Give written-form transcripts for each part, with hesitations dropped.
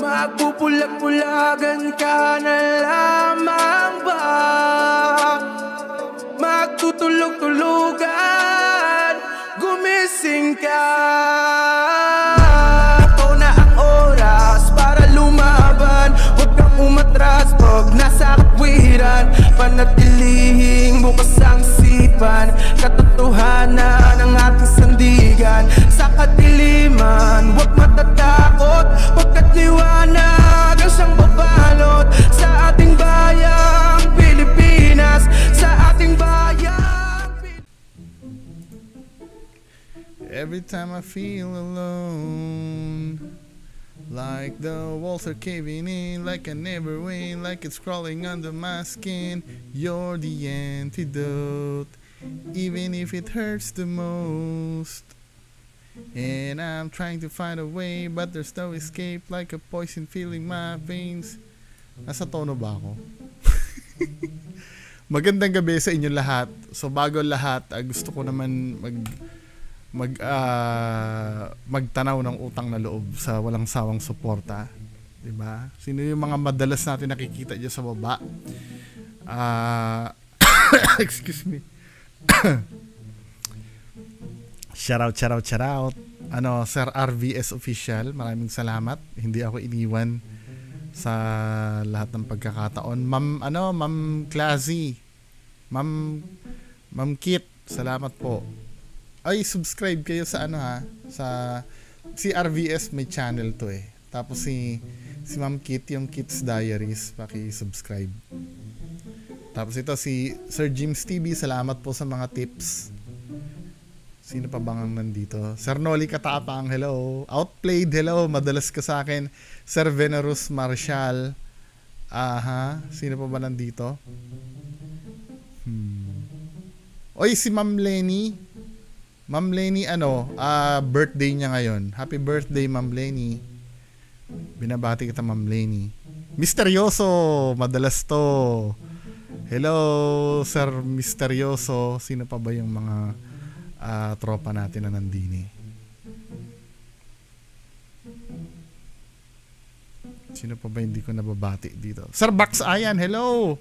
Magpupulag-pulagan ka na lamang ba? Magtutulog-tulugan, gumising ka. Ito na ang oras para lumaban. Huwag kang umatras pag nasa katwiran. Panatilihing bukas ang isipan. Katotohanan ang ating sandigan. Sa kadiliman, huwag matatakot, pagkat liwanag ang siyang babalot sa ating bayang Pilipinas, sa ating bayang Every time I feel alone, like the walls are caving in, like I never win, like it's crawling under my skin. You're the antidote, even if it hurts the most. And I'm trying to find a way, but there's no escape, like a poison filling my veins. Nasa tono ba ako? Magandang gabi sa inyo lahat. So bago lahat, gusto ko naman magtanaw ng utang na loob sa walang sawang suporta, 'di ba? Sino yung mga madalas natin nakikita diyan sa baba? Excuse me. Shout out. Sir RVS Official, maraming salamat. Hindi ako iniwan sa lahat ng pagkakataon. Ma'am Classy. Ma'am Kit, salamat po. Ay, subscribe kayo sa sa si RVS, may channel to eh. Tapos si Ma'am Kit, yung Kit's Diaries, paki-subscribe. Tapos ito si Sir James TV, salamat po sa mga tips. Sino pa bang nandito? Sir Noli Katapang, hello. Outplayed, hello. Madalas ka sa akin. Sir Venerus Marshall. Sino pa ba nandito? Oy, si Ma'am Lenny. Ma'am Lenny, birthday niya ngayon. Happy birthday, Ma'am Lenny. Binabati kita, Ma'am Lenny. Misteryoso, madalas to. Hello, Sir Misteryoso. Sino pa ba yung mga tropa natin na nandini? Sino pa ba hindi ko nababati dito? Sir Bax Ayan, hello!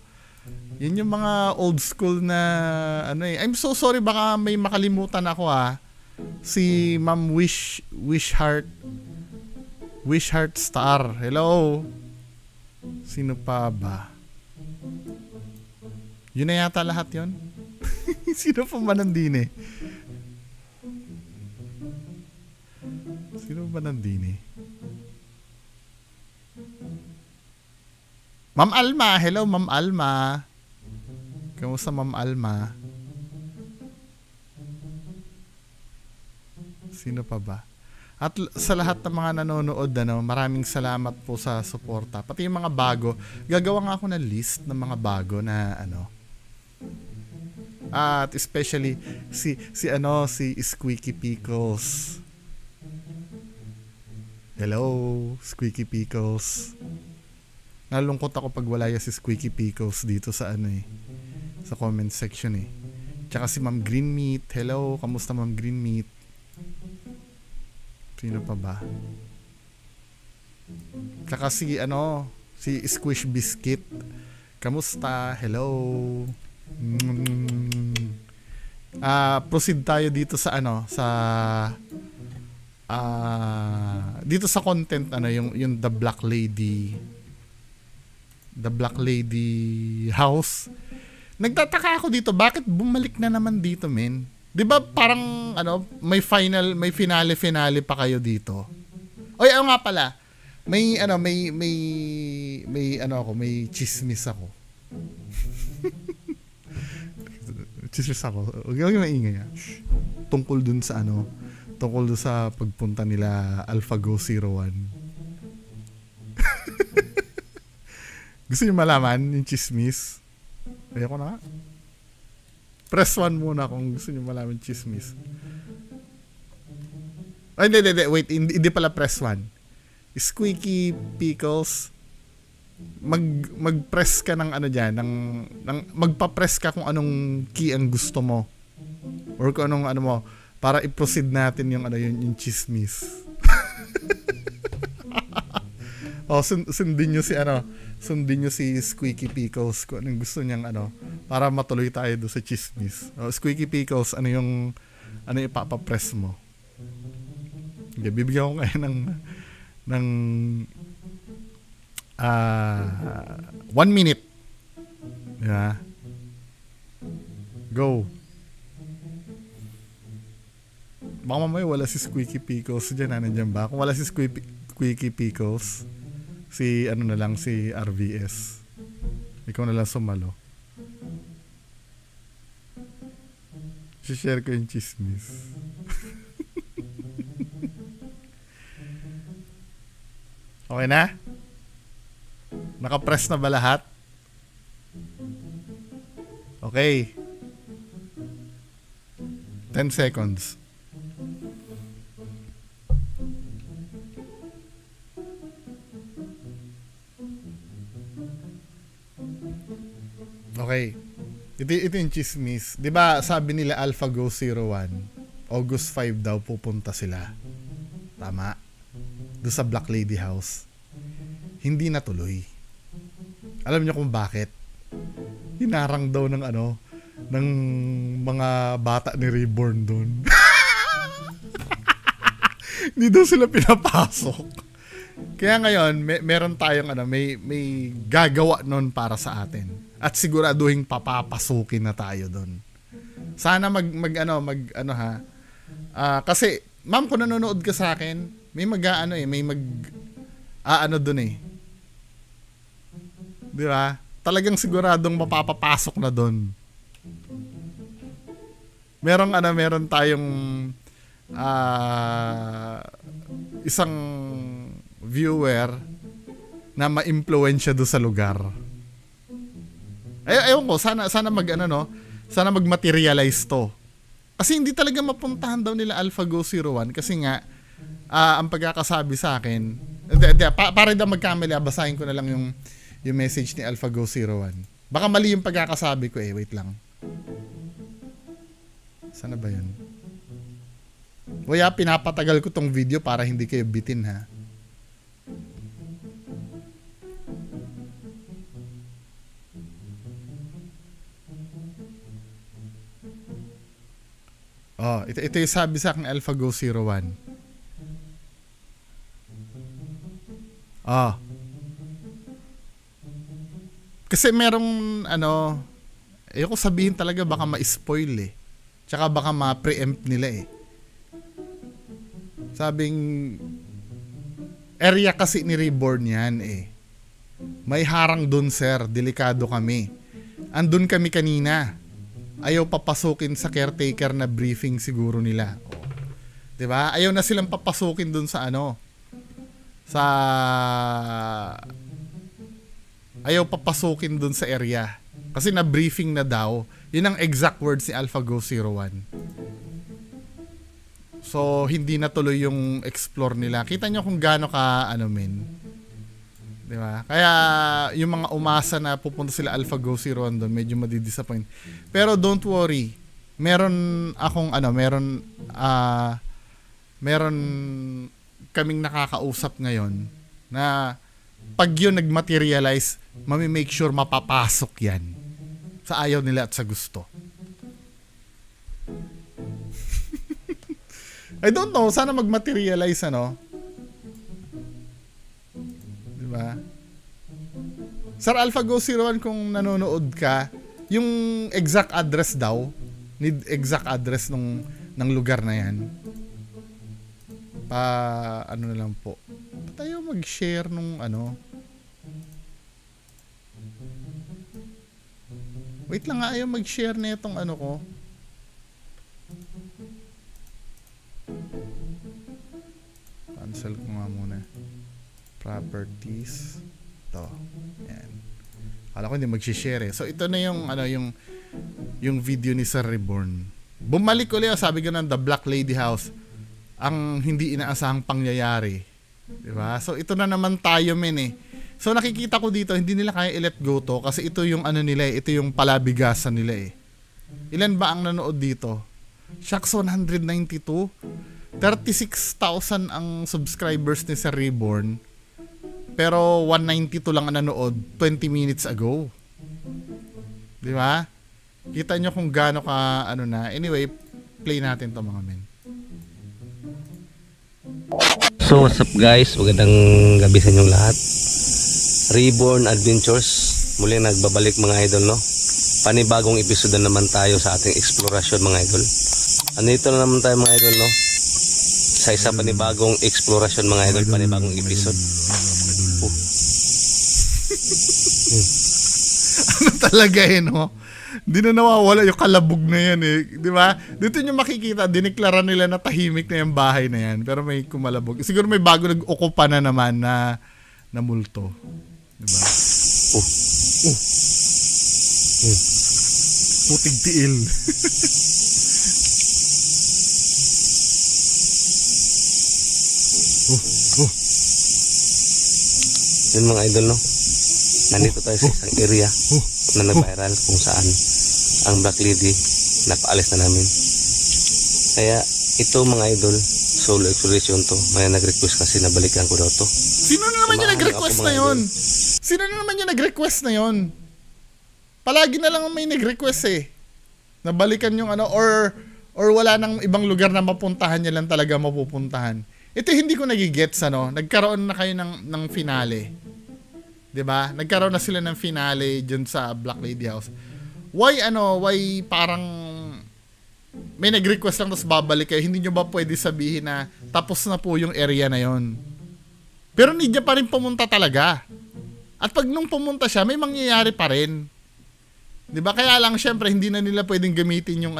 Yun yung mga old school na I'm so sorry, baka may makalimutan ako Si Ma'am Wishheart Star, hello! Sino pa ba? Yun na yata lahat yun? Sino pa ba nandini? Sino ba nandini? Ma'am Alma, hello Ma'am Alma. Kamusta Ma'am Alma? Sino pa ba? At sa lahat ng mga nanonood, maraming salamat po sa suporta. Pati yung mga bago, gagawa nga ako ng list ng mga bago na at especially si Squeaky Pickles. Hello, Squeaky Pickles. Nalungkot ako pag wala si Squeaky Pickles dito sa sa comment section eh. Tsaka si Ma'am Green Meat. Hello, kamusta Ma'am Green Meat? Sino pa ba? Tsaka si Squish Biscuit. Kamusta? Hello. Proceed tayo dito sa dito sa content yung The Black Lady House. Nagtataka ako dito, bakit bumalik na naman dito, men? 'Di ba parang may finale pa kayo dito. Oy, nga pala. May chismis ako. Chismis ako. Huwag yung maingay. Tungkol dun sa pagpunta nila AlphaGo 01. Gusto niyo malaman yung chismis? Ayoko na nga. Press 1 muna kung gusto niyo malaman yung chismis. Ay, hindi. Wait, hindi pala press 1. Squeaky Pickles, mag-press ka ng magpa-press ka kung anong key ang gusto mo. Or kung anong mo, para i-proceed natin yung chismis. Oh, sundin nyo si ano, sundin nyo si Squeaky Pickles kung anong gusto niyang ano, para matuloy tayo doon sa chismis. Oh, Squeaky Pickles, ano yung ipapapress mo? Okay, bibigyan ko ngayon ng 1 minute. Yeah. Go. Baka mamaya wala si Squeaky Pickles dyan. Nandiyan ba? Kung wala si Squeaky Pickles, si ano na lang, si RVS. Ikaw na lang sumalo. Share ko yung chismis. Okay na? Nakapress na ba lahat? Okay. 10 seconds. Okay. Ito yung chismis. 'Di ba sabi nila AlphaGo 01, August 5 daw pupunta sila. Tama. Doon sa Black Lady House. Hindi natuloy. Alam niyo kung bakit? Hinarang daw ng ano, ng mga bata ni Reborn doon. Hindi daw sila pinapasok. Kaya ngayon, meron tayong ano, may gagawa noon para sa atin. At siguraduhin papapasukin na tayo doon. Sana kasi ma'am, kung nanonood ka sa akin, may doon eh. 'Di ba? Talagang siguradong mapapapasok na doon. Meron tayong isang viewer na ma-impluwensya do sa lugar. Ewan ko, sana sana mag-materialize to. Kasi hindi talaga mapuntahan daw nila AlphaGo 01 kasi nga ang pagkakasabi sa akin, para daw magkamali, basahin ko na lang yung message ni AlphaGo 01. Baka mali yung pagkakasabi ko wait lang. Sana ba yun? Kaya pinapatagal ko tong video para hindi kayo bitin ha. Oh, ito yung sabi sa akin AlphaGo 01. Oh. Kasi merong ayoko sabihin talaga baka ma-spoil eh. Tsaka baka ma-preempt nila eh. Sabing area kasi ni Reborn yan eh. May harang dun sir, delikado kami. Andun kami kanina. Ayaw papasukin sa caretaker na briefing siguro nila. Oh. 'Di ba? Ayaw na silang papasukin dun sa ayaw papasukin dun sa area. Kasi na briefing na daw. Yun ang exact words ni AlphaGo 01. So hindi natuloy yung explore nila. Kita nyo kung gaano ka di ba? Kaya yung mga umasa na pupunta sila AlphaGo 01 doon, medyo madi-disappoint. Pero don't worry. Meron kaming nakakausap ngayon na pag yun nag-materialize, make sure mapapasok yan sa ayaw nila at sa gusto. I don't know, sana mag-materialize diba? Sir AlphaGo 01, kung nanonood ka, yung exact address daw, need exact address ng lugar na yan. Na lang po. Tayo mag-share nung Wait lang nga, ayaw mag-share na itong ko. Cancel ko nga muna. Properties. Ito. Yan. Kala ko hindi mag-share eh. So ito na yung video ni Sir Reborn. Bumalik ulit, sabi ko ng The Black Lady House. Ang hindi inaasahang pangyayari. Diba? So ito na naman tayo eh. So nakikita ko dito, hindi nila kaya i-let go to kasi ito yung nila ito yung palabigasan nila eh. Ilan ba ang nanood dito? Shucks, 192. 36,000 ang subscribers ni Sir Reborn. Pero 192 lang ang nanood 20 minutes ago. Di ba? Kita nyo kung gaano ka ano na. Anyway, play natin to mga men. So what's up guys, magandang gabi sa inyong lahat. Reborn Adventures muli nagbabalik mga idol, no? Panibagong episode na naman tayo sa ating eksplorasyon mga idol. Andito na naman tayo mga idol, no? Sa isa panibagong eksplorasyon mga idol, panibagong episode. Ano talaga no? Hindi na nawawala yung kalabog na yan di ba? Dito nyo makikita, diniklara nila na tahimik na yung bahay na yan, pero may kumalabog. Siguro may bago nag-okupa na naman na multo. Di ba? Putig tiil. Yun mga idol, no? Nandito tayo sa isang area na nag-viral kung saan ang Black Lady napaalis na namin. Kaya ito mga idol, solo exploration to. May nag-request kasi na balikan ko daw to. Sino na naman yung nag-request na yun? Sino na naman yung nag-request na yun? Palagi na lang may nag-request na balikan yung ano, or wala nang ibang lugar na mapuntahan niya lang talaga mapupuntahan. Ito hindi ko nagigets, ano? Nagkaroon na kayo ng finale. 'Di ba? Nagkaroon na sila ng finale diyan sa Black Lady House. Why parang may nag-request lang tapos babalik kayo? Hindi nyo ba pwede sabihin na tapos na po yung area na yon? Pero hindi niya pa rin pumunta talaga. At pag nung pumunta siya, may mangyayari pa rin. 'Di ba? Kaya lang syempre hindi na nila pwedeng gamitin yung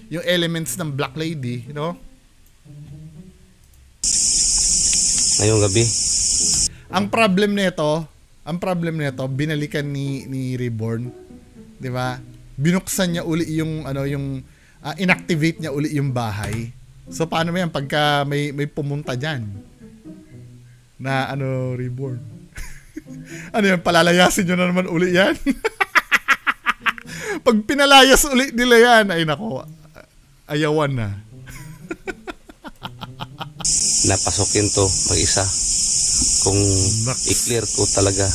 yung elements ng Black Lady, you know? Ngayong gabi. Ang problem nito, binalikan ni Reborn, 'di ba? Binuksan niya uli yung inactivate niya uli yung bahay. So paano mo yan pagka may pumunta diyan? Na Reborn. Ano yan, palalayasin niyo na naman uli yan? Pag pinalayas uli nila yan, ay nako, ayawan na. Napasokin to mag-isa. Kung i-clear ko talaga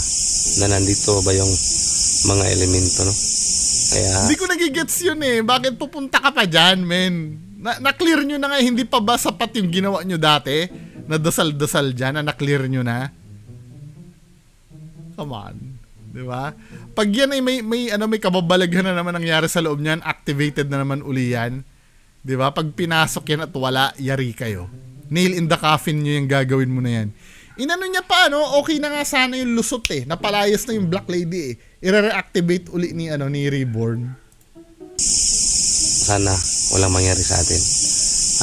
na nandito ba yung mga elemento, no? Kaya hindi ko nagigets yun Bakit pupunta ka pa dyan, men? Na-clear nyo na nga, hindi pa ba sapat yung ginawa nyo dati? Na dasal-dasal dyan, na na-clear nyo na? Come on. Di ba? Pag yan ay may kababalaghan na naman nangyari sa loob niyan, activated na naman uli yan. Di ba? Pag pinasok yan at wala, yari kayo. Nail in the coffin nyo yung gagawin mo na yan. Inano niya pa, okay na nga sana yung lusot napalayas na yung Black Lady i-reactivate uli ni Reborn. Sana walang mangyari sa atin.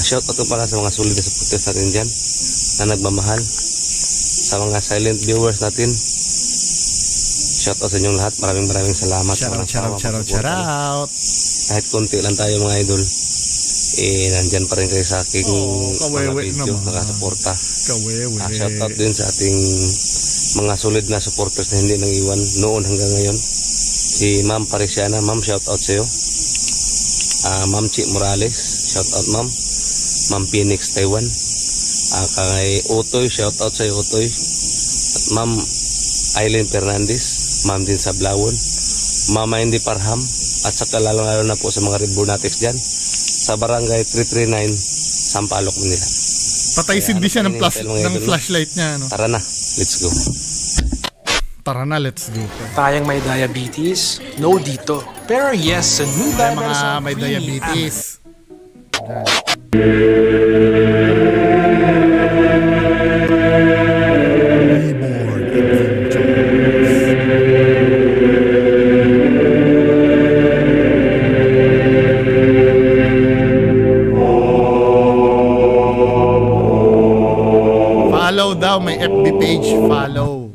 Shoutout ko pala sa mga solid na supporters natin dyan na nagmamahal. Sa mga silent viewers natin, shoutout sa inyong lahat. Maraming salamat. Shout out. Kahit konti lang tayo mga idol, nandyan pa rin kayo sa aking mga video, nakasuporta. Shoutout din sa ating mga solid na supporters na hindi nang iwan noon hanggang ngayon. Si Ma'am Parisiana, Ma'am, shoutout sa iyo. Ma'am Chi Morales, shoutout Ma'am. Ma'am Phoenix Taiwan. Kay Utoy, shoutout sa iyo Utoy. At Ma'am Aileen Fernandez, Ma'am din sa Blawon. Mama Hindi Parham. At saka lalo na po sa mga Redbonatics dyan sa barangay 339 Sampaloc, Manila. Pataysin din siya ng flashlight niya, Tara na, let's go. Tayang may diabetes? No dito. Pero yes, sa new mga may diabetes. Follow daw, may FB page, follow.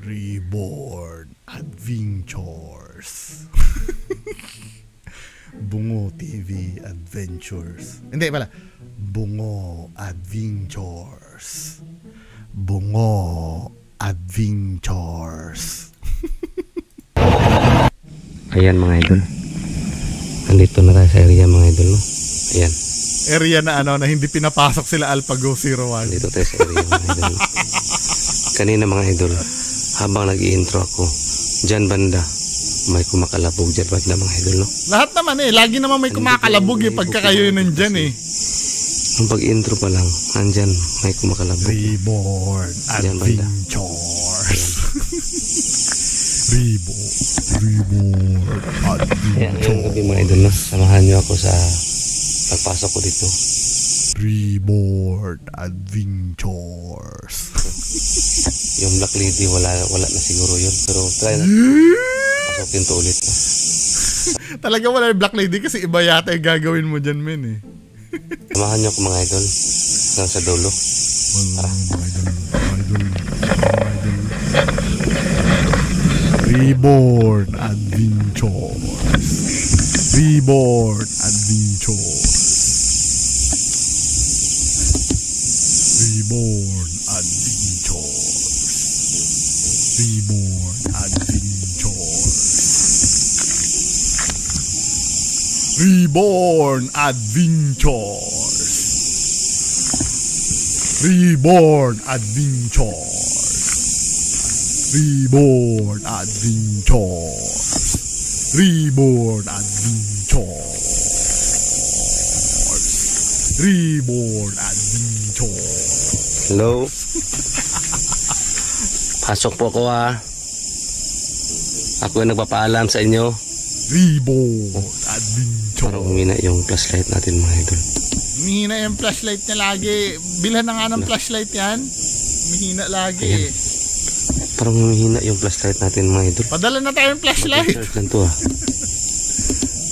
Reborn Adventures. Bungo TV Adventures. Hindi pala. Bungo Adventures. Bungo Adventures. Ayan mga idol. Nandito na tayo sa area mga idol, no? Ayan. Area na ano, na hindi pinapasok sila AlphaGo 01. Nandito tayo sa area mga idol. Kanina mga idol, habang nag-i-intro ako, dyan banda, may kumakalabog dyan banda mga idol, no? Lahat naman eh, lagi naman may kumakalabog eh, pagka kayo nandyan eh. Nung pag-intro pa lang, andyan, may kumakalabog. Reborn Adventures. Reborn Adventures. Ayan, ngayong gabi mga idol, no? Samahan nyo ako sa pagpasok ko dito. Reborn Adventures. Yung Black Lady, wala na siguro yun. Pero try na. Pasukin to ulit. No? Talaga wala yung Black Lady kasi iba yata yung gagawin mo dyan, men eh. Samahan nyo ako mga idol. Hanggang sa dulo. Reborn Adventures. Reborn Adventures. Reborn Adventures. Reborn Adventures. Reborn Adventures. Reborn Adventures. Reborn Adventures. Reborn Adventures. Reborn Adventures. Hello? Pasok po ako ha. Ako yung nagpapaalam sa inyo. Reborn Adventures. Parang umina yung flashlight natin mga idol. Mihina yung flashlight niya lagi. Bilhan na nga ng flashlight yan. Mihina lagi. Ayan. Parang humihina yung flashlight natin mga idol. Padala na tayo ng flashlight. Mag-charge lang to ha.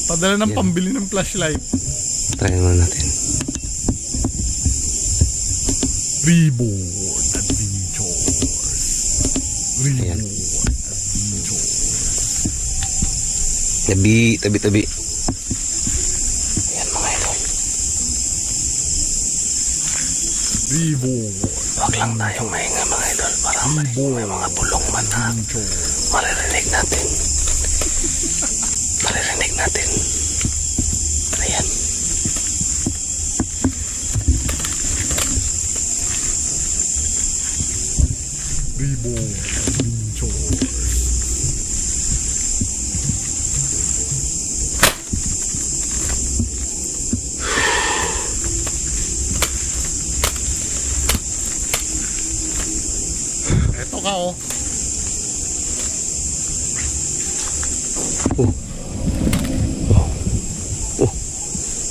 Padala ng Ayan. pambili ng flashlight. Try naman natin. Reborn Adventures. Ayan. Reborn Adventures. Tabi. Ayan mga idol. Reborn. Huwag lang tayong mahinga mga idol. Para may mga bulong man na maririnig natin. Ayan. Reborn Adventures. Eto ka oh.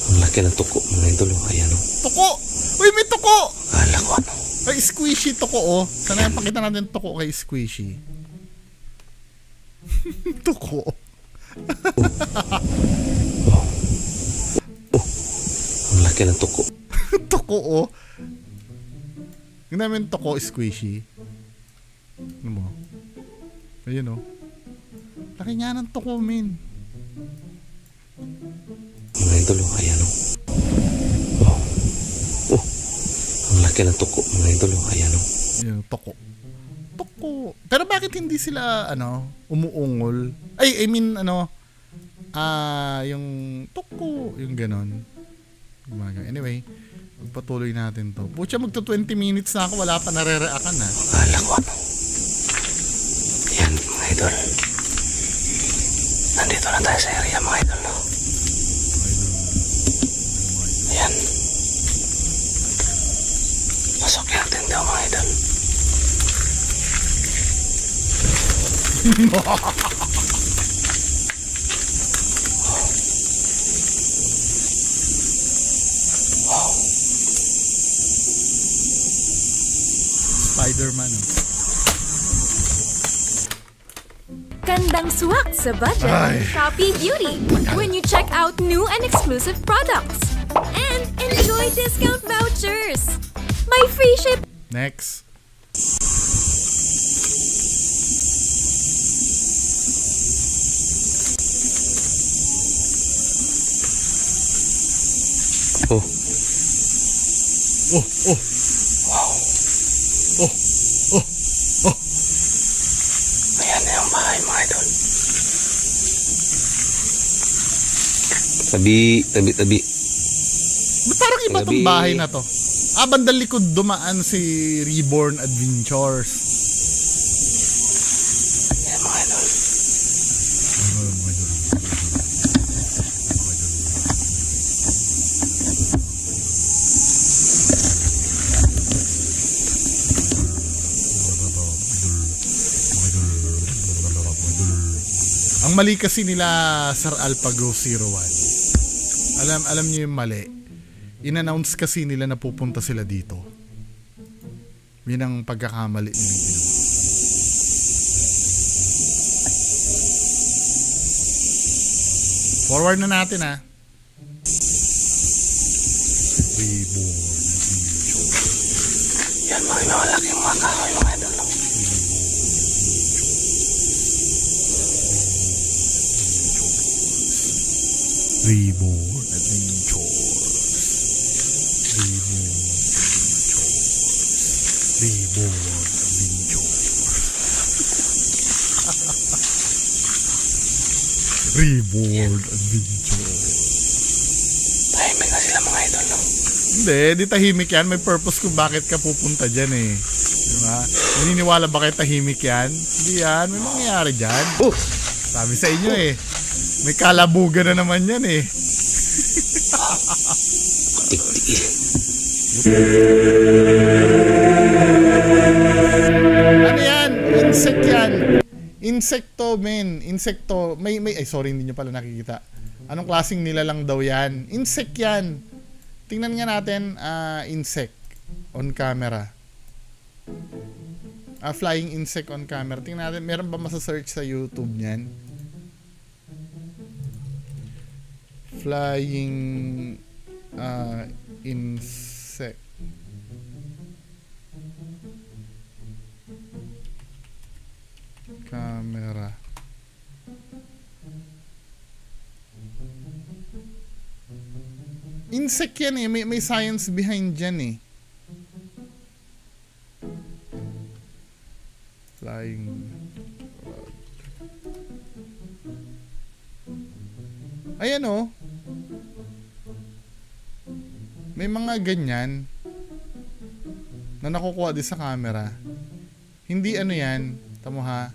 Ang laki ng tuko mga idol. Ayan o. Tuko! Uy, may tuko! Kala ko ano. Ay, squishy tuko oh. Sana yung pakita natin tuko kay squishy. Tuko. Ang laki ng tuko. Tuko oh. Yung namin tuko squishy. Ano mo? Ayun oh. Laki nga ng tuko, min. Mga idol o. Ayan o. Ang laki ng tuko mga idol o. Ayan o. Ayun, tuko. Tuko. Pero bakit hindi sila, umuungol? Ay, I mean, yung tuko, yung ganon. Anyway, magpatuloy natin to. Pucha, magto 20 minutes na ako, wala pa nare-reactan na. Kala ko ano. Ayan mga idol. Nandito na tayo sa area mga idol no. Ayan. Pasok natin daw mga idol. Spider-Man. Gandang swak sa budget Ay. with Shopee Beauty when you check out new and exclusive products. And enjoy discount vouchers. My free ship. Next. Oh. Oh, oh. Wow. Oh, oh, oh. Ayan na yung bahay mga idol. Tabi. Ba't parang iba tong bahay na to? Bandang likod dumaan si Reborn Adventures. Yan mga idol. Ang mali kasi nila Sir Alpago 01. Alam niyo yung mali. In-announce kasi nila na pupunta sila dito. Yun ang pagkakamali nila. Forward na natin ha. Yan mga malaking mga kahoy mga idol. Reborn Adventures. Reborn Adventures. Tahimik na sila mga idol. No? Hindi, di tahimik yan. May purpose kung bakit ka pupunta dyan eh. Diba? Naniniwala ba kayo tahimik yan? Hindi yan. May mangyayari dyan. Sabi sa inyo eh. May kalabugan na naman yan eh. Ano yan? Insect yan. Insecto, men. Insecto. Ay, sorry, hindi nyo pala nakikita. Anong klaseng nilalang daw yan? Insect yan. Tingnan nga natin, insect on camera. Flying insect on camera. Tingnan natin, meron ba masa-search sa YouTube niyan? Flying insect. Camera. Insect yan eh. May science behind dyan eh. Flying. Ayan oh. May mga ganyan na nakukuha din sa camera. Hindi ano yan. Tamo ha.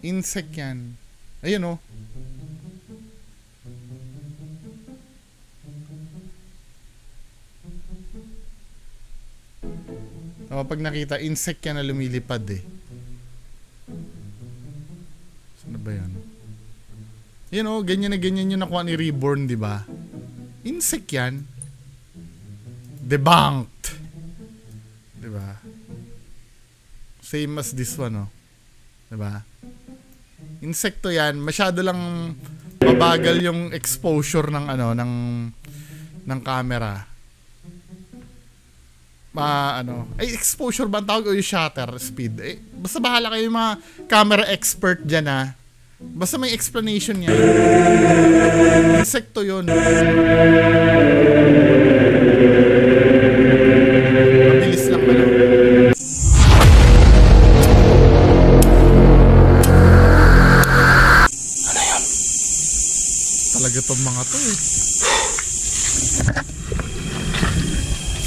Insect yan. Ayan oh. Pag nakita, insect yan na lumilipad eh. Saan ba yan? Yan o, ganyan na ganyan yung nakuha ni Reborn, di ba? Insect yan. Debunked. Di ba? Same as this one, oh. Di ba? Insekto yan. Masyado lang mabagal yung exposure ng ano, ng camera. Ay exposure ba ang tawag o yung shutter speed? Basta bahala kayo yung mga camera expert dyan ha. Basta may explanation yan. Insekto yun. Mabilis lang ba lang. Ano yun? Talaga tong mga to eh.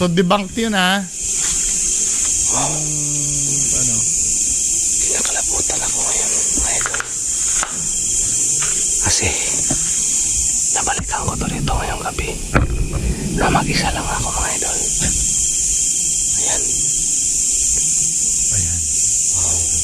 So debunked yun ha. Kinakalabutan ako ngayon mga idol. Kasi nabalikan ko to rito ngayong gabi na mag-isa lang ako mga idol. Ayan. Ayan. Mga idol.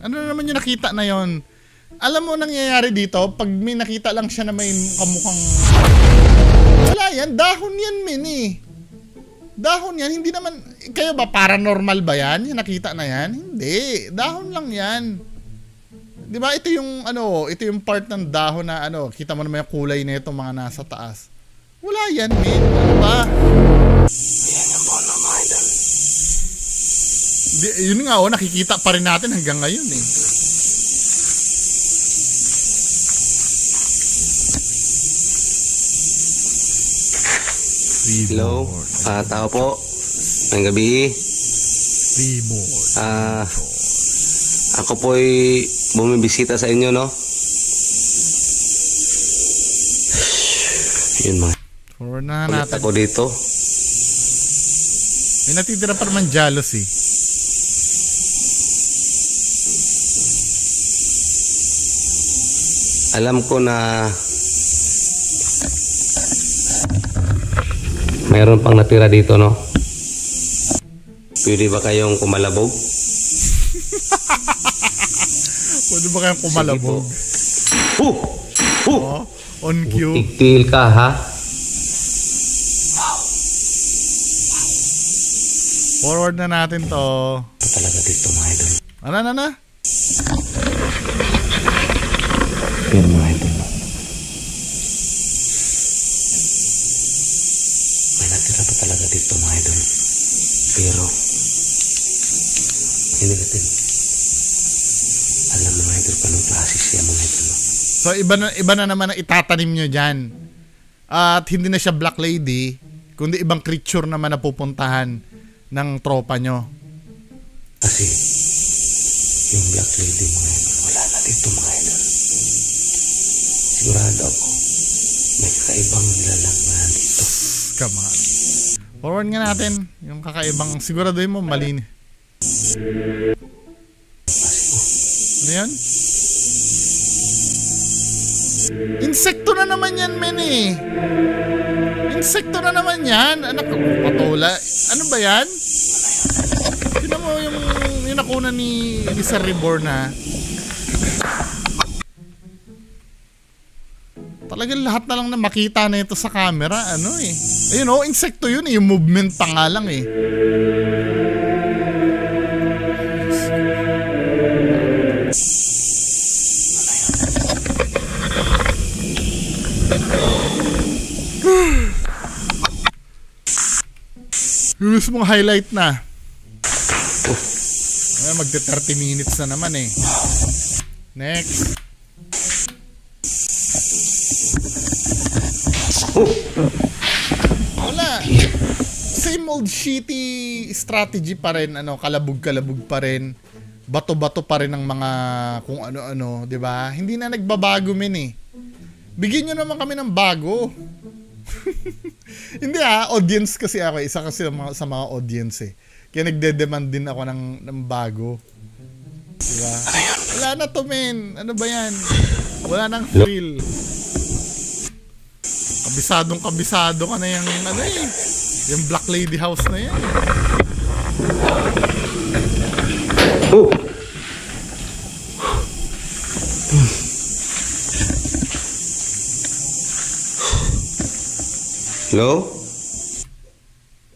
Ano naman yung nakita na yon? Alam mo nangyayari dito, pag may nakita lang siya na may kamukhang... Wala yan, dahon yan men eh. Dahon yan, hindi naman... Kayo ba, paranormal ba yan? Yung nakita na yan? Hindi, dahon lang yan. Diba, ito yung ito yung part ng dahon na kita mo naman yung kulay na itong mga nasa taas. Wala yan men, ano ba? Ayan yung bono mga idol. Yun nga nakikita pa rin natin hanggang ngayon eh. Hello, tao po. Ngayong gabi. Ako po'y bumibisita sa inyo, no? Yun mga. Forward na Ulit natin. ako dito. May natitira pa naman jealousy. Alam ko na mayroon pang natira dito, no? Pwede ba kayong kumalabog? Pwede ba kayong kumalabog? Oh, on cue. Tigtil ka, ha? Forward na natin to. Ito talaga dito, mga idol. Ano? Pero mga idol, no? May natira pa talaga dito, mga idol. Pero hindi natin alam, mga idol, paano klase siya, mga idol, no? So iba na naman ang itatanim nyo dyan. At hindi na siya Black Lady, kundi ibang creature naman na pupuntahan ng tropa nyo. Kasi yung Black Lady, mga idol, wala na dito, mga idol. Sigurado ako may kakaibang nilalang na nandito. Come on. Forward nga natin yung kakaibang, siguraduhin mo malinis. Ano yan? Insekto na naman yan, men eh. Insekto na naman yan. Anak ko, patula. Ano ba yan? Tignan mo yung nakuna ni Sir Reborn, ha. Talagang lahat na lang na makita na ito sa camera, ano eh. Ayun oh, insekto yun eh. Yung movement pa nga lang eh. Yung mismong highlight na. Ay, magte 30 minutes na naman eh. Next. Wala. Same old shitty strategy pa rin, ano, kalabog-kalabog pa rin. Bato-bato pa rin ng mga kung ano-ano, 'di ba? Hindi na nagbabago, men eh. Bigyan niyo naman kami ng bago. Hindi audience kasi ako, isa kasi sa mga audience eh. Kaya nagde-demand din ako ng bago. Diba? Wala na to, men. Ano ba yan? Wala nang thrill. Kabisado ka na yung ano eh. Yung Black Lady House na yan. Hello?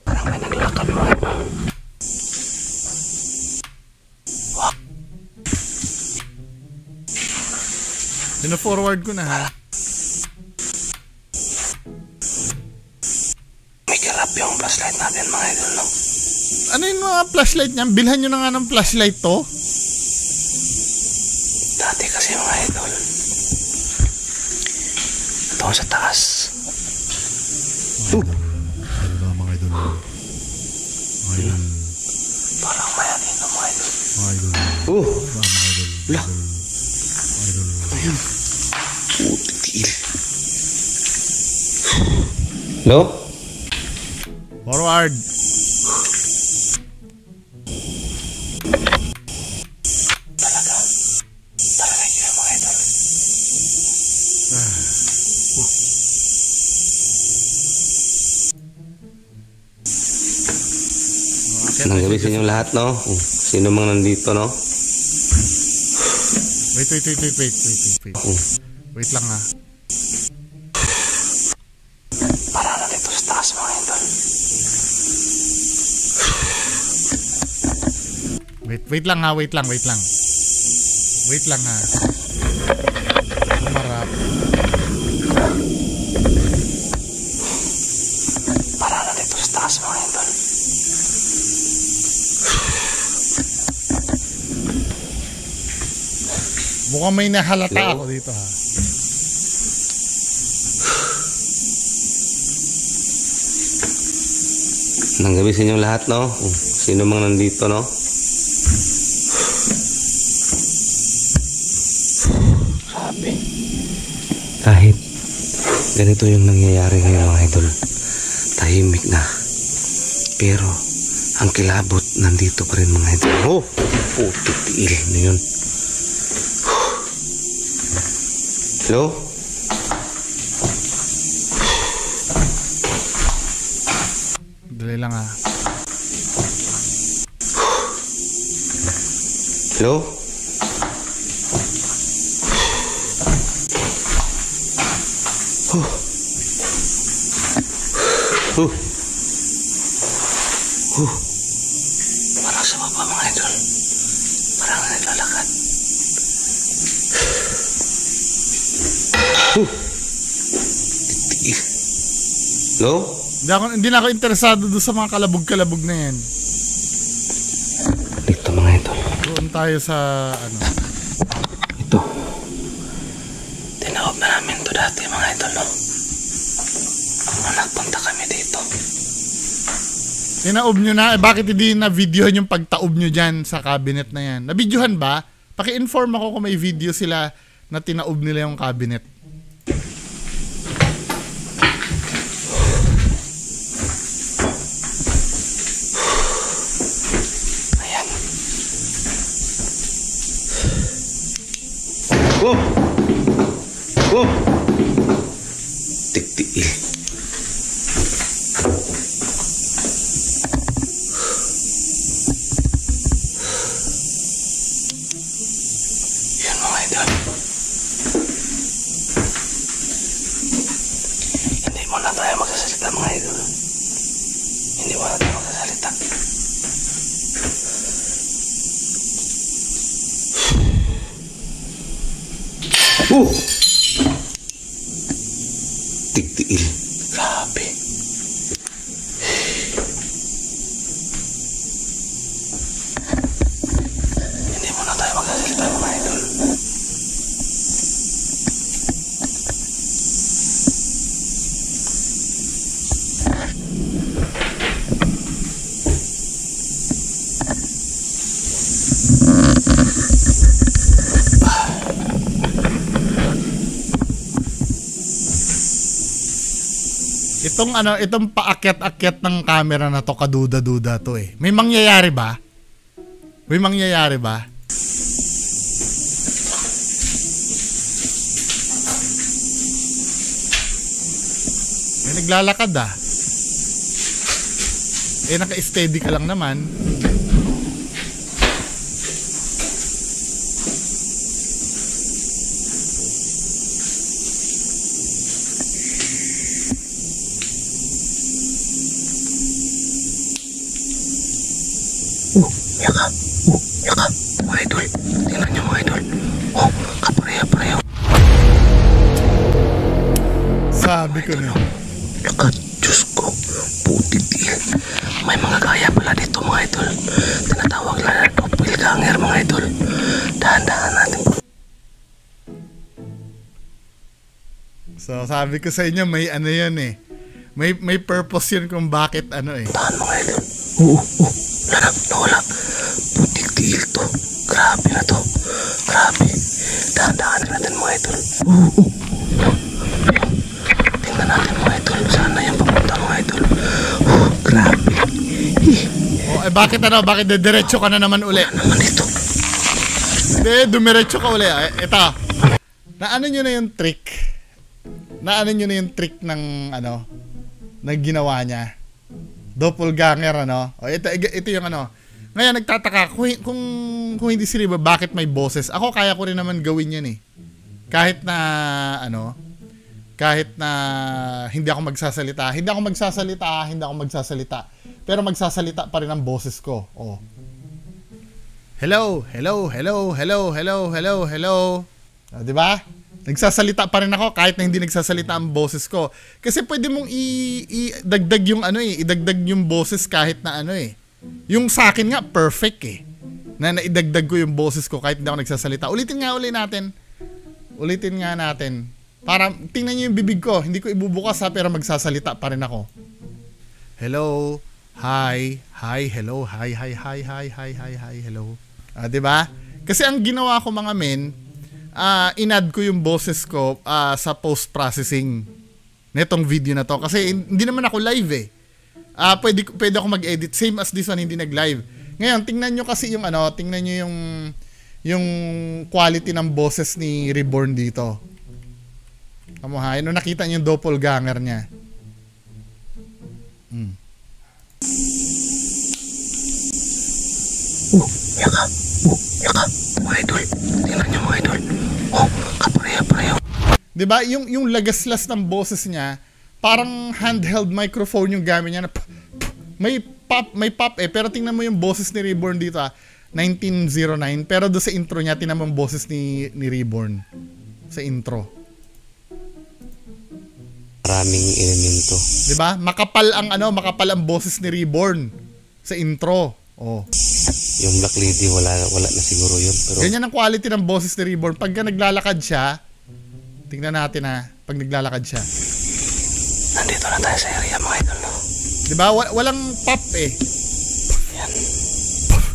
Parang may naglakad, mga idol. Pina-forward ko na, ha. May karap yung flashlight natin, mga idol, no? Ano yung mga flashlight niyan? Bilhan nyo na nga ng flashlight to. Dati kasi, mga idol, ito sa taas. Mga idol. Parang mayanin na, mga idol. Mga idol. Wala. Ayun. Putikil. Hello? Forward. Talaga yun, mga idol. Nang gabi sa inyong lahat, no? Sino mang nandito, no? Wait. Wait lang, ha. Para na dito sa taas, mga idol. Wait lang, ha. Wait lang, ha. Umarap. Para na dito sa taas, mga idol. Mukhang may nahalata ako dito, ha. Nang gabi sa inyong lahat, no? Sino mang nandito, no? Grabe. Kahit ganito yung nangyayari ngayon, mga idol. Tahimik na. Pero, ang kilabot nandito pa rin, mga idol. Oh! Putik tiil na yun. Hello? Dali lang ah. Hello? Parang sa baba, mga idol. Parang naglalakad. Hello? Hindi na ako interesado doon sa mga kalabog-kalabog na yan. Dito, mga idol. Doon tayo sa ano. Ito. Tinaob na namin to dati, mga idol, no? Nagpunta kami dito. Tinaob nyo na? Bakit hindi na videohan yung pagtaob nyo dyan sa cabinet na yan? Nabidyohan ba? Paki-inform ako kung may video sila na tinaob nila yung cabinet. Ayan. Oh! Oh! Tiktiil. Yan, mga idol. Hindi muna tayo magsasalita, mga idol. Hindi muna tayo magsasalita. Tigtiil. Grabe. Hindi muna tayo magsasalita, mga idol. Itong paakyat-akyat ng camera na to, kaduda-duda to eh. May mangyayari ba? May mangyayari ba? May naglalakad ah. Eh naka-steady ka lang naman. Yaka, mga idol. Tingnan nyo, mga idol. Oh, kapareha-pareho. Sabi ko na. Yaka, Diyos ko. Putik-tiil. May mga gaya pala dito, mga idol. Tinatawag lang na doppelganger, mga idol. Dahan-dahan natin. So sabi ko sa inyo, may ano yan eh. May purpose yun kung bakit ano eh. Dahan, mga idol. Nawala. Putik-tiil to. Grabe na to. Grabe. Dahan-dahan natin, mga idol. Tingnan natin, mga idol. Saan na yung papunta, mga idol? Grabe. Oh, eh bakit ano? Bakit diretso ka na naman uli? Ano naman ito? Hindi, dumiretso ka uli. Ito. Naano nyo na yung trick? Naano nyo na yung trick ng ano? Na ginawa niya? Doppelganger, ano? O, ito yung ano. Ngayon, nagtataka, kung hindi sila bakit may boses? Ako, kaya ko rin naman gawin yan eh. Kahit na, ano, kahit na hindi ako magsasalita. Pero magsasalita pa rin ang boses ko. Oh. Hello. O, diba? Nagsasalita pa rin ako kahit na hindi nagsasalita ang boses ko. Kasi pwede mong idagdag yung ano eh, idagdag yung boses kahit na ano eh. Yung sa akin nga perfect eh. Na naidagdag ko yung boses ko kahit hindi ako nagsasalita. Ulitin nga natin. Para tingnan niyo yung bibig ko, hindi ko ibubukas ha, pero magsasalita pa rin ako. Hello. Hi, hello. Hi, hello. 'Di ba? Kasi ang ginawa ko mga men, in-add ko yung boses ko sa post-processing netong video na to kasi hindi naman ako live eh. Pwede ako mag-edit same as this one, hindi nag-live. Ngayon, tingnan nyo kasi yung tingnan nyo yung quality ng boses ni Reborn dito. Tama ha, yun nakita nyo yung doppelganger niya. Yaka. Mga idol. Tingnan nyo mga idol. Kapareho. Diba, yung lagaslas ng boses niya, parang handheld microphone yung gamit niya na may pop eh, pero tingnan mo yung boses ni Reborn dito 1909, pero do sa intro niya tingnan mo yung boses ni Reborn sa intro. Maraming elemento. Diba? Makapal ang boses ni Reborn sa intro. Oh. Yung Black Lady wala na siguro yun, pero ganyan ang quality ng boses ni Reborn. Pagka naglalakad siya, tingnan natin pag naglalakad siya. Nandito na tayo sa area mga idol, no? Diba? Walang pop eh. Yan.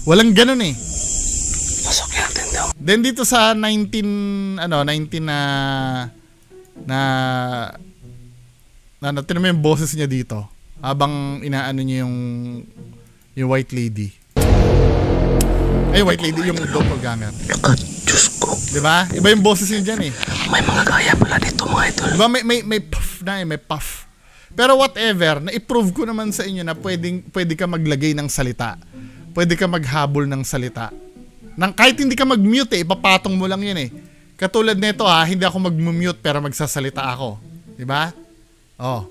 Walang ganun eh. Pasok natin daw. Then dito sa 19 tinan mo yung boses niya dito habang inaano niya yung White Lady. Ay, White Lady, yung doppelganger. Diyos ko. Diba? Iba yung boses niya dyan eh. May mga gaya pala dito mga idol. Diba? May puff na eh, may puff. Pero whatever, na-prove ko naman sa inyo na pwede ka maglagay ng salita. Pwede ka maghabol ng salita. Kahit hindi ka mag-mute eh, ipapatong mo lang yun eh. Katulad nito hindi ako mag-mute pero magsasalita ako. Diba? Oh.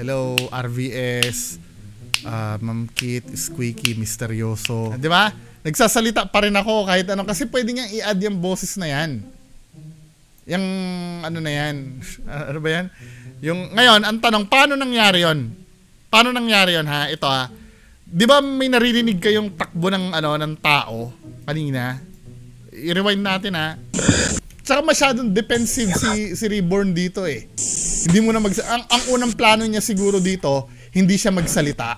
Hello, RVS, Ma'am Kit, Squeaky, Misteryoso. Diba? Nagsasalita pa rin ako kahit kasi pwede niyang i-add yung boses na yan. Yung na yan. Ano ba yan? Ngayon, ang tanong, paano nangyari yon? Paano nangyari yon ha? Ito di ba may naririnig kayong takbo ng tao kanina? I-rewind natin Tsaka masyadong defensive si Reborn dito eh. Hindi mo na ang unang plano niya siguro dito, hindi siya magsalita.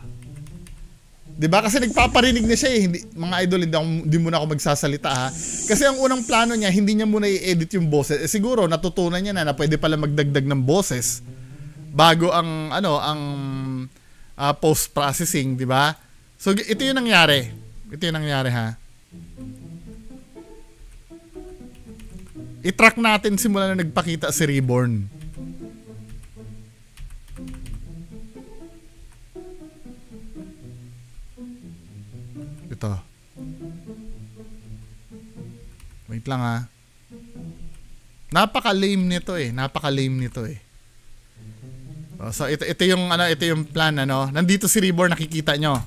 'Di ba? Kasi nagpaparinig na siya eh. Mga idol, hindi muna ako magsasalita Kasi ang unang plano niya, hindi niya muna i-edit yung boses. Siguro natutunan niya na pwede pala magdagdag ng boses bago ang post-processing, 'di ba? So ito 'yung nangyari. I-track natin simula na nagpakita si Reborn. Ito. Wait lang Napaka-lame nito eh. So ito yung plan Nandito si Reborn, nakikita nyo.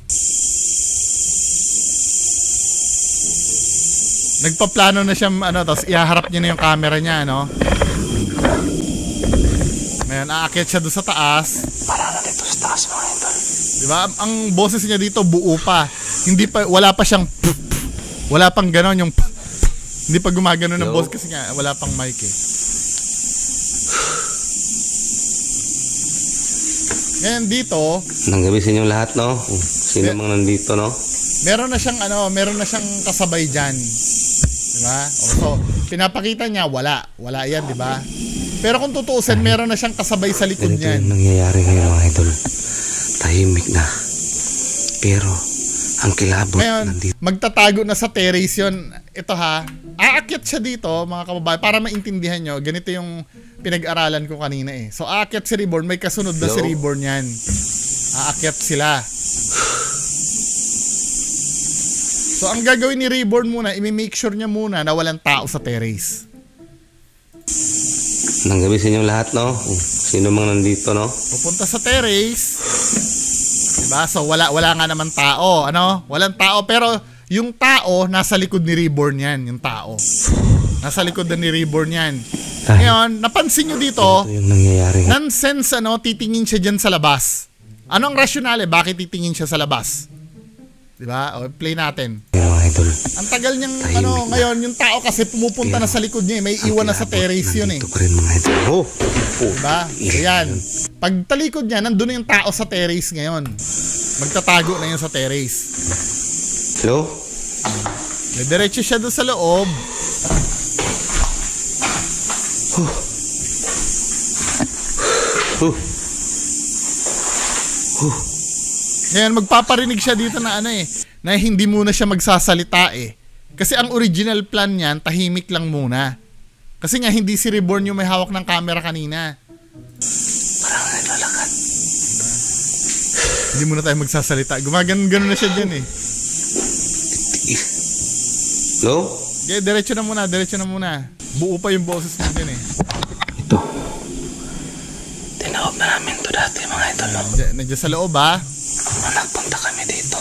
Nagpaplano na siya tapos ihaharap niya na yung camera niya Ngayon, aakyat siya doon sa taas. Para na dito sa taas mga idol. Diba? Ang boses niya dito buo pa. Wala pa siyang wala pang ganon yung hindi pa gumagano ng boses kasi nga wala pang mic eh. Ngayon dito, nang gabi sa inyo lahat, no? Sino mang nandito, no? Meron na siyang kasabay diyan. Diba? So, pinapakita niya wala yan, diba? Pero kung tutuusin, meron na siyang kasabay sa likod niyan. Ito yung nangyayari ngayon mga idol. Tahimik na. Pero ang kilabot ngayon, nandito. Magtatago na sa terrace yun. Ito aakyat siya dito mga kababayan para maintindihan nyo. Ganito yung pinag-aralan ko kanina eh. So aakyat si Reborn, may kasunod na si Reborn yan. Aakyat sila. So ang gagawin ni Reborn muna, i-make sure niya muna na walang tao sa terrace. Nang gabi sa inyong lahat, no? Sino mang nandito, no? Pupunta sa terrace. Diba? So wala nga naman tao, Walang tao, pero yung tao nasa likod ni Reborn yan, yung tao. Nasa likod na ni Reborn yan. Ngayon, napansin nyo dito, ito yung nangyayari. nonsense, titingin siya dyan sa labas. Ano ang rasyonale? Bakit titingin siya sa labas? Diba? O, play natin. Idol. Ang tagal niyang, ngayon, yung tao kasi pumupunta na sa likod niya, may iwan na sa terrace yun eh. Ito pa rin mga idol. Oh. Diba? Ayan. Pag talikod niya, nandun yung tao sa terrace ngayon. Magtatago na yan sa terrace. Hello? Diretso siya doon sa loob. Ngayon, magpaparinig siya dito na na hindi muna siya magsasalita eh. Kasi ang original plan niyan, tahimik lang muna. Kasi nga, hindi si Reborn yung may hawak ng camera kanina. Parang naglalakad. Hindi muna tayo magsasalita. Gumagano na siya dyan eh. Hello? Okay, diretso na muna. Buo pa yung boses mo dyan eh. Ito. Tinawag na namin to dati mga idol. Nandiyan sa loob ha. Nagpunta kami dito.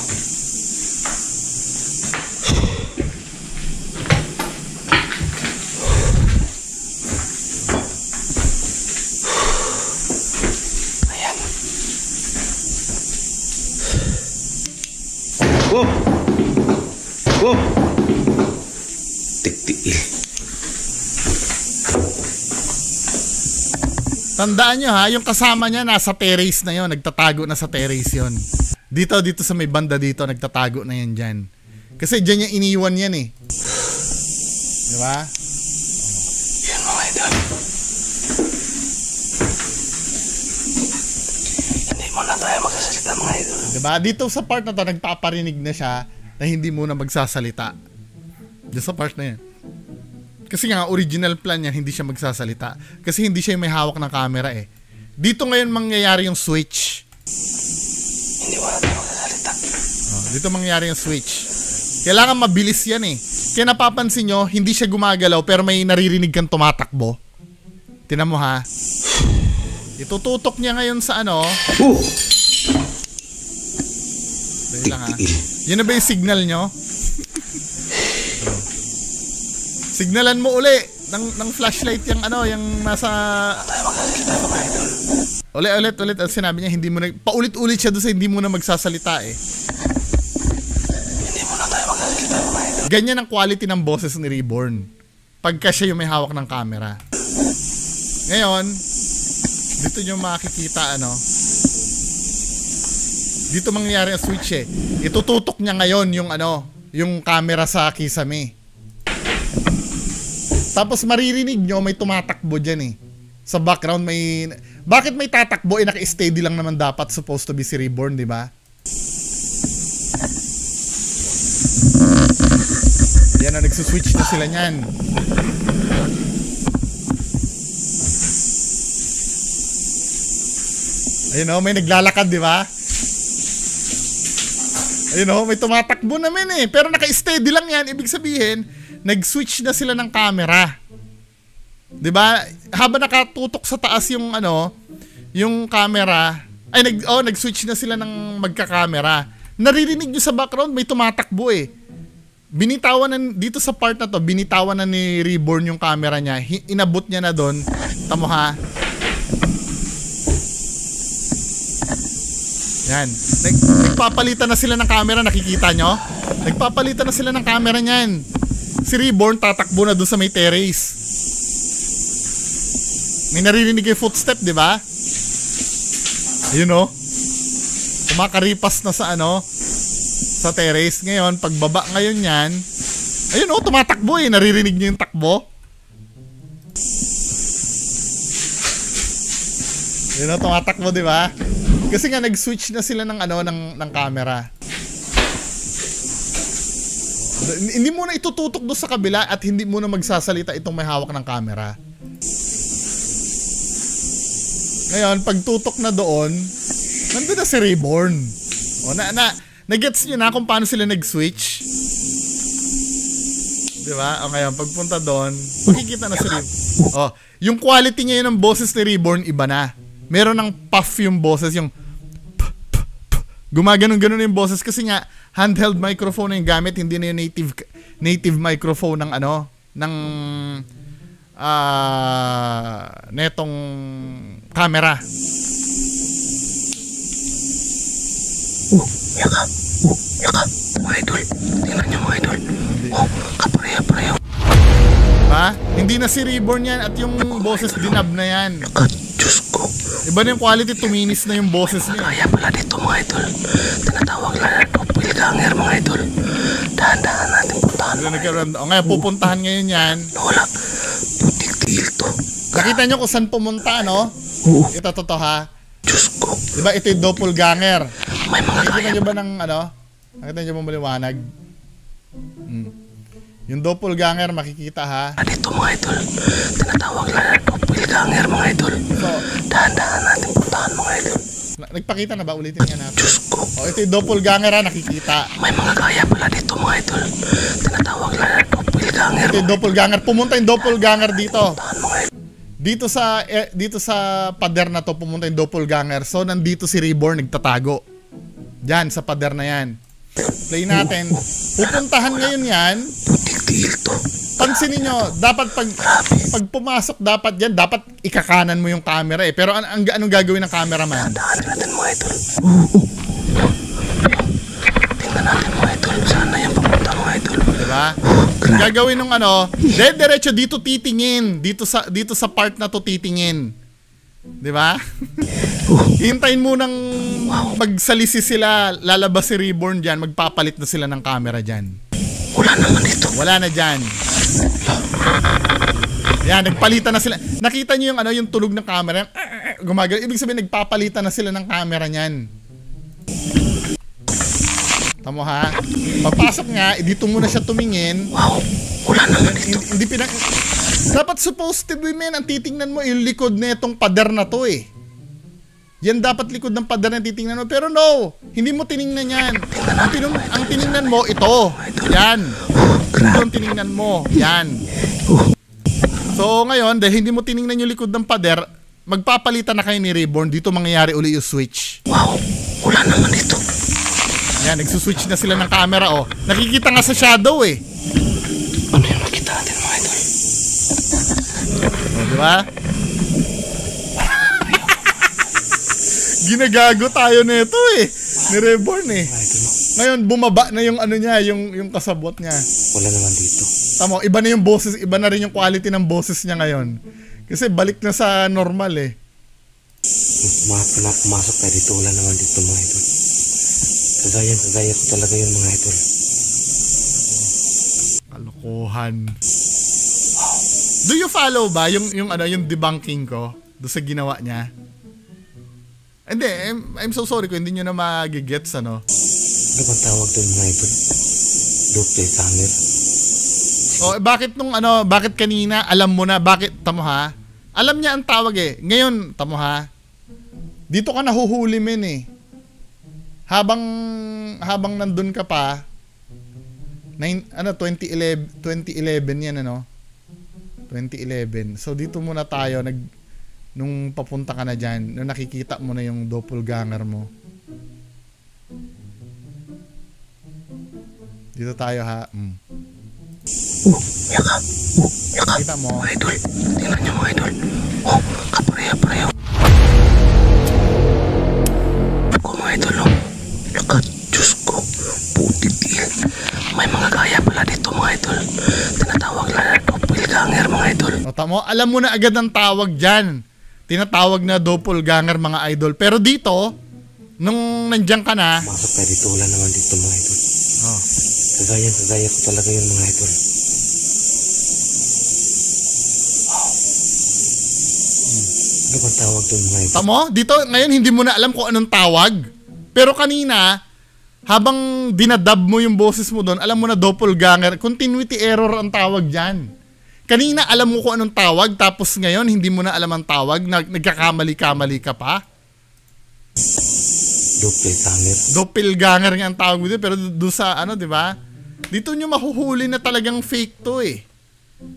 Ayan. Tiktiil. Tandaan nyo ha, yung kasama niya nasa terrace na yon, nagtatago na sa terrace yon. Dito sa may banda dito, nagtatago na yan dyan. Kasi dyan niya iniwan yan eh. Diba? Yan mga idol. Hindi muna tayo magsasalita mga idol. Diba? Dito sa part na to, nagpaparinig na siya na hindi muna magsasalita. Diyan sa part na yan. Kasi nga, original plan niya, hindi siya magsasalita. Kasi hindi siya may hawak ng camera eh. Dito ngayon mangyayari yung switch. Hindi wala tayo magsasalita. Dito mangyayari yung switch. Kailangan mabilis yan eh. Kaya napapansin nyo, hindi siya gumagalaw pero may naririnig kang tumatakbo. Tinan mo ha. Itututok niya ngayon sa Dali lang ha. Yan na ba yung signal nyo? Signalan mo uli ng flashlight yung yung nasa ulit at sinabi niya hindi mo na paulit-ulit siya doon sa hindi mo na magsasalita eh. Hindi mo na tayo magsasalita. Ganyan ang quality ng boses ni Reborn pagka siya yung may hawak ng camera. Ngayon, dito nyo makikita dito mangyayari ang switch eh. Itututok niya ngayon yung camera sa kisame. Tapos maririnig nyo may tumatakbo dyan eh. Sa background may... Bakit may tatakbo? Naka-steady lang naman dapat supposed to be si Reborn, di ba? Yan na, nagsuswitch na sila nyan. Ayun o, may naglalakad, di ba? Ayun o, may tumatakbo naman eh. Pero naka-steady lang yan. Ibig sabihin, nag-switch na sila ng camera. 'Di ba? Habang nakatutok sa taas yung yung camera, ay nag-switch na sila ng magka-camera. Naririnig niyo sa background may tumatakbo eh. Binitawan na dito sa part na to, binitawan na ni Reborn yung camera niya. Inabot niya na doon. Tamo ha. Yan. Nagpapalitan na sila ng camera, nakikita nyo? Nagpapalitan na sila ng camera niyan. Si Reborn tatakbo na doon sa may terrace. May naririnig yung footstep, di ba? Ayun o. Kumakaripas na sa sa terrace. Ngayon, pagbaba ngayon yan, ayun o, tumatakbo eh. Naririnig niyo yung takbo. Ayun o, tumatakbo, di ba? Kasi nga nag-switch na sila ng ng camera. Hindi mo na itututok doon sa kabila at hindi mo na magsasalita itong may hawak ng camera. Ngayon, pag tutok na doon, nandun na si Reborn. O, na-gets nyo na kung paano sila nag-switch? Diba? O ngayon, pagpunta doon, makikita na si Reborn. O, yung quality niya ng boses ni Reborn, iba na. Meron ng puff yung boses, yung gumaganon-ganon yung boses kasi nga handheld microphone na yung gamit, hindi na yung native microphone ng netong camera. Yakap. Mga idol. Tingnan nyo mga idol. Kapareha-pareho. Ha? Hindi na si Reborn yan at yung boses dinab na yan. Diyos ko. Iba na yung quality, tuminis na yung boses niya. Kaya pala dito mga idol. Tinatawag na doppelganger mga idol. Dahan-dahan natin puntahan. O ngayon, pupuntahan ngayon yan. Wala. Putik tiil to. Nakita nyo kung saan pumunta, no? Ito totoo ha. Diyos ko. Diba ito yung doppelganger? May mga nakita kaya. nyo ba ng ano? Nakita nyo ba maliwanag? Yung doppelganger makikita ha. Dito mga idol. Tinatawag na doppelganger mga idol. So, dahan-dahan natin puntahan mga idol. Nagpakita na ba? Ulitin nga natin. Diyos ko. O ito yung doppelganger ha, nakikita. May mga kaya pala dito mga idol. Tinatawag na doppelganger. Ito yung doppelganger. Pumunta yung doppelganger dito. Puntahan mga idol. Dito sa pader na to pumunta yung doppelganger. So nandito si Reborn nagtatago. Diyan sa pader na yan. Play natin. Pupuntahan ngayon yan. Putik tiil to. Pansinin nyo, dapat pag pumasok dapat yan, dapat ikakanan mo yung camera eh. Pero anong gagawin ng cameraman? Dahan natin mga idol. Tingnan natin mga idol. Saan na yan papunta mga idol? Diba? Gagawin ng ano, diretso dito titingin. Dito sa part na to titingin. Diba? Hintayin mo nang magsalisi sila, lalabas si Reborn dyan, magpapalit na sila ng camera dyan. Wala naman dito. Wala na dyan. Yan, nagpalitan na sila. Nakita nyo yung ano, yung tulog ng camera. Gumagalaw. Ibig sabihin, nagpapalitan na sila ng camera niyan. Tamo ha? Papasok nga, dito muna siya tumingin. Wow, wala naman dito. Dapat supposed to be, man, ang titingnan mo yung likod na itong pader na to eh. Yan dapat likod ng pader na titingnan mo. Pero no, hindi mo tiningnan yan. Ang tiningnan mo, ito. Yan. Ito ang tiningnan mo. Yan. So ngayon, dahil hindi mo tiningnan yung likod ng pader, magpapalitan na kayo ni Reborn. Dito mangyayari uli yung switch. Wow, wala naman dito. Yan, nagsuswitch na sila ng camera, oh. Nakikita nga sa shadow, eh. Ano yung nakita natin, mga idol? O, diba? Ginagago tayo nito, eh. Ni Reborn, eh. Ngayon, bumaba na yung ano niya, yung kasabot niya. Wala naman dito. Tamo, iba na yung boses, iba na rin yung quality ng boses niya ngayon. Kasi balik na sa normal, eh. Pumasok tayo dito, wala naman dito, mga idol. Kagaya ko talaga yun mga idol. Kalokohan. Do you follow ba yung debunking ko do sa ginawa niya? Hindi, I'm so sorry kung hindi nyo na magigets ano. Ano bang tawag doon mga idol? Doppelganger. Bakit kanina alam mo na, bakit, tamo ha? Alam niya ang tawag eh. Ngayon, tamo ha? Dito ka nahuhuli men eh. Habang nandun ka pa, 2011 yan ano? 2011. So dito muna tayo nung papunta ka na diyan, nung nakikita mo na yung doppelganger mo. Dito tayo ha. Yaka. Kita mo. Mga idol, tingnan nyo mga idol. Oh, kapareha-pareho. Ako mga idol, oh. Lakat, Diyos ko, puti tiil. May mga kaya pala dito mga idol. Tinatawag na doppelganger mga idol. O tamo, alam mo na agad ang tawag dyan. Tinatawag na doppelganger mga idol. Pero dito, nung nandiyan ka na, Masok tayo dito, wala naman dito mga idol. oh, Kagaya ko talaga yun mga idol. Wow. Ano bang tawag doon mga idol? tamo, dito ngayon hindi mo na alam kung anong tawag. Pero kanina, habang dinadub mo yung boses mo doon, alam mo na doppelganger, continuity error ang tawag dyan. Kanina alam mo kung anong tawag, tapos ngayon hindi mo na alam ang tawag, nagkakamali-kamali ka pa. Doppelganger. Doppelganger nga ang tawag mo dito, pero doon sa di ba? Dito nyo mahuhuli na talagang fake to eh.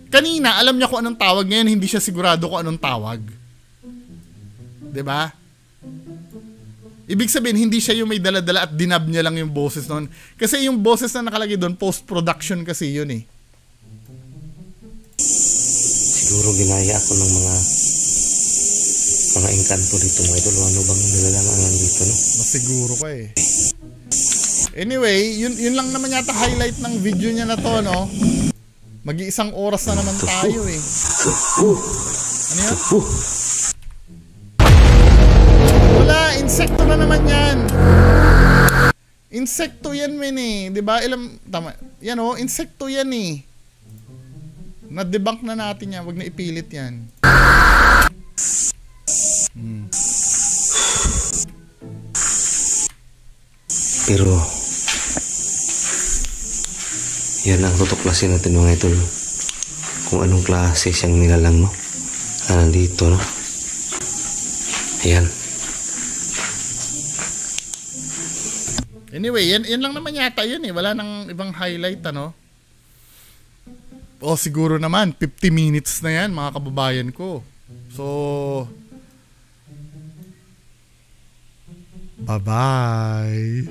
Kanina alam niya kung anong tawag, ngayon hindi siya sigurado kung anong tawag. 'Di ba? Ibig sabihin, hindi siya yung may dala-dala at dinab niya lang yung boses noon. Kasi yung boses na nakalagay doon, post-production kasi yun eh. Siguro ginaya ako ng mga engkanto dito mga idol. Ano bang nilalaman dito, no? Mas siguro ka eh. Anyway, yun lang naman yata highlight ng video niya na to, no? Mag-iisang oras na naman tayo eh. Ano yun? Insekto yan, men eh. Diba? Tama. Yan o, insekto yan eh. Na-debunk na natin yan. Wag na ipilit yan. Pero yan ang tutuklasin natin mga idol. Kung anong klase siyang nilalang, no? Nandito, no? Ayan. Anyway, yan lang naman yata yun eh. Wala nang ibang highlight, ano? O siguro naman, 50 minutes na yan, mga kababayan ko. So, bye-bye.